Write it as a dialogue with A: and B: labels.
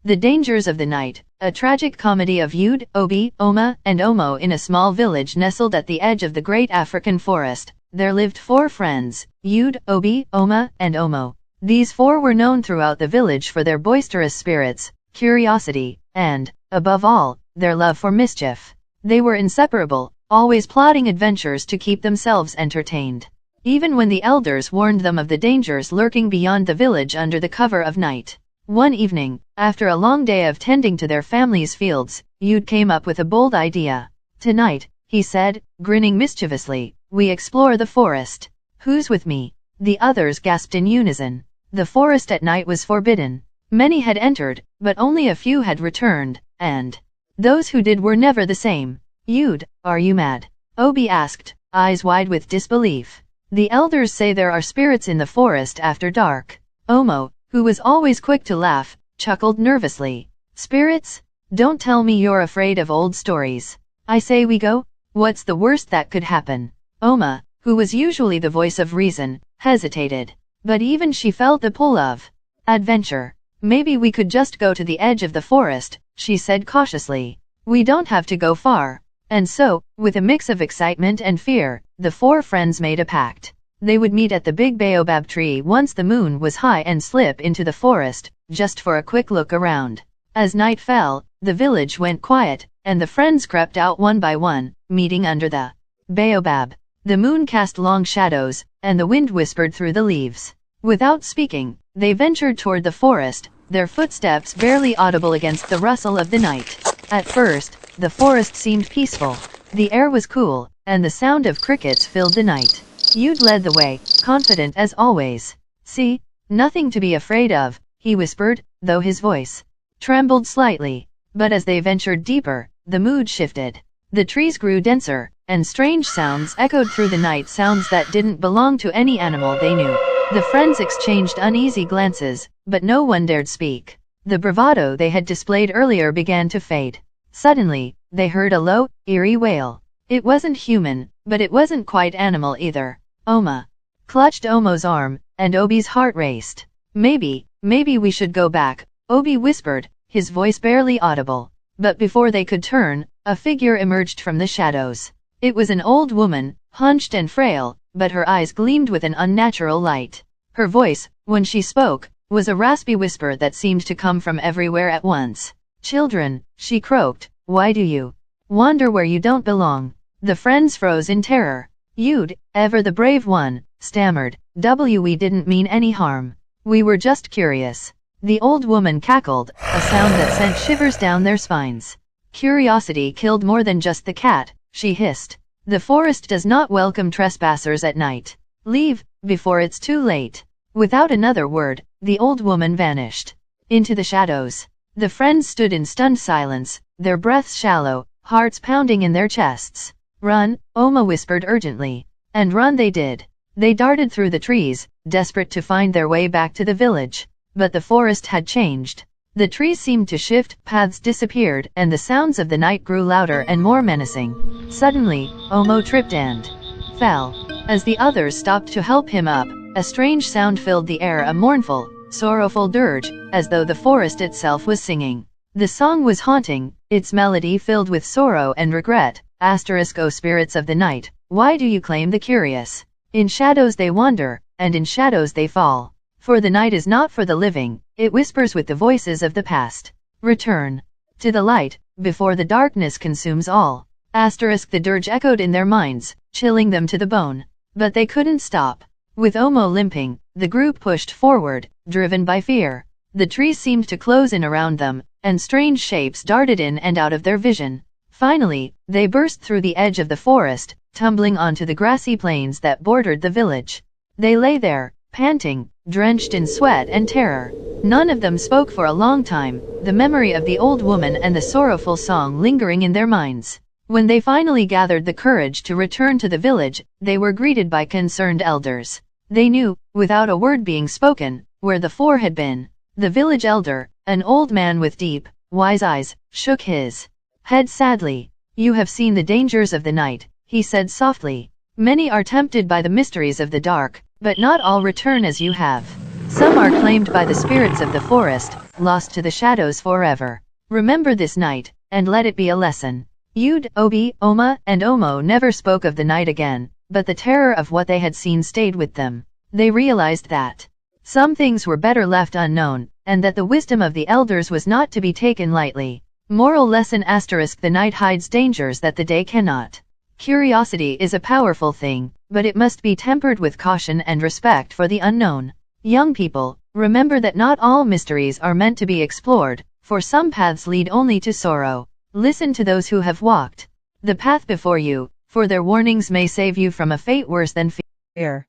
A: The Dangers of the Night, a tragic comedy of Yude, Obi, Oma, and Omo. In a small village nestled at the edge of the great African forest, there lived 4 friends, Yude, Obi, Oma, and Omo. These 4 were known throughout the village for their boisterous spirits, curiosity, and, above all, their love for mischief. They were inseparable, always plotting adventures to keep themselves entertained. Even when the elders warned them of the dangers lurking beyond the village under the cover of night. One evening, after a long day of tending to their family's fields, Yude came up with a bold idea. "Tonight," he said, grinning mischievously, "we explore the forest. Who's with me?" The others gasped in unison. The forest at night was forbidden. Many had entered, but only a few had returned, and those who did were never the same. "Yude, are you mad?" Obi asked, eyes wide with disbelief. "The elders say there are spirits in the forest after dark." Omo, who was always quick to laugh, chuckled nervously. "Spirits? Don't tell me you're afraid of old stories. I say we go? What's the worst that could happen?" Oma, who was usually the voice of reason, hesitated. But even she felt the pull of adventure. "Maybe we could just go to the edge of the forest," she said cautiously. "We don't have to go far." And so, with a mix of excitement and fear, the 4 friends made a pact. They would meet at the big baobab tree once the moon was high and slip into the forest, just for a quick look around. As night fell, the village went quiet, and the friends crept out one by one, meeting under the baobab. The moon cast long shadows, and the wind whispered through the leaves. Without speaking, they ventured toward the forest, their footsteps barely audible against the rustle of the night. At first, the forest seemed peaceful. The air was cool, and the sound of crickets filled the night. Yude led the way, confident as always. "See? Nothing to be afraid of," he whispered, though his voice trembled slightly. But as they ventured deeper, the mood shifted. The trees grew denser, and strange sounds echoed through the night, sounds that didn't belong to any animal they knew. The friends exchanged uneasy glances, but no one dared speak. The bravado they had displayed earlier began to fade. Suddenly, they heard a low, eerie wail. It wasn't human, but it wasn't quite animal either. Oma clutched Omo's arm, and Obi's heart raced. Maybe we should go back," Obi whispered, his voice barely audible. But before they could turn, a figure emerged from the shadows. It was an old woman, hunched and frail, but her eyes gleamed with an unnatural light. Her voice, when she spoke, was a raspy whisper that seemed to come from everywhere at once. "Children," she croaked, "why do you wander where you don't belong?" The friends froze in terror. "Yude, ever the brave one, stammered, "We didn't mean any harm. We were just curious." The old woman cackled, a sound that sent shivers down their spines. "Curiosity killed more than just the cat," she hissed. "The forest does not welcome trespassers at night. Leave, before it's too late." Without another word, the old woman vanished into the shadows. The friends stood in stunned silence, their breaths shallow, hearts pounding in their chests. "Run," Oma whispered urgently. And run they did. They darted through the trees, desperate to find their way back to the village. But the forest had changed. The trees seemed to shift, paths disappeared, and the sounds of the night grew louder and more menacing. Suddenly, Omo tripped and fell. As the others stopped to help him up, a strange sound filled the air, a mournful, sorrowful dirge, as though the forest itself was singing. The song was haunting, its melody filled with sorrow and regret. O spirits of the night, why do you claim the curious? In shadows they wander, and in shadows they fall. For the night is not for the living, it whispers with the voices of the past. Return to the light, before the darkness consumes all. The dirge echoed in their minds, chilling them to the bone. But they couldn't stop. With Omo limping, the group pushed forward, driven by fear. The trees seemed to close in around them, and strange shapes darted in and out of their vision. Finally, they burst through the edge of the forest, tumbling onto the grassy plains that bordered the village. They lay there, panting, drenched in sweat and terror. None of them spoke for a long time, the memory of the old woman and the sorrowful song lingering in their minds. When they finally gathered the courage to return to the village, they were greeted by concerned elders. They knew, without a word being spoken, where the 4 had been. The village elder, an old man with deep, wise eyes, shook his head sadly. "You have seen the dangers of the night," he said softly. "Many are tempted by the mysteries of the dark, but not all return as you have. Some are claimed by the spirits of the forest, lost to the shadows forever. Remember this night, and let it be a lesson. Yud, Obi, Oma, and Omo never spoke of the night again, but the terror of what they had seen stayed with them. They realized that some things were better left unknown, and that the wisdom of the elders was not to be taken lightly. Moral lesson *: the night hides dangers that the day cannot. Curiosity is a powerful thing, but it must be tempered with caution and respect for the unknown. Young people, remember that not all mysteries are meant to be explored, for some paths lead only to sorrow. Listen to those who have walked the path before you, for their warnings may save you from a fate worse than fear.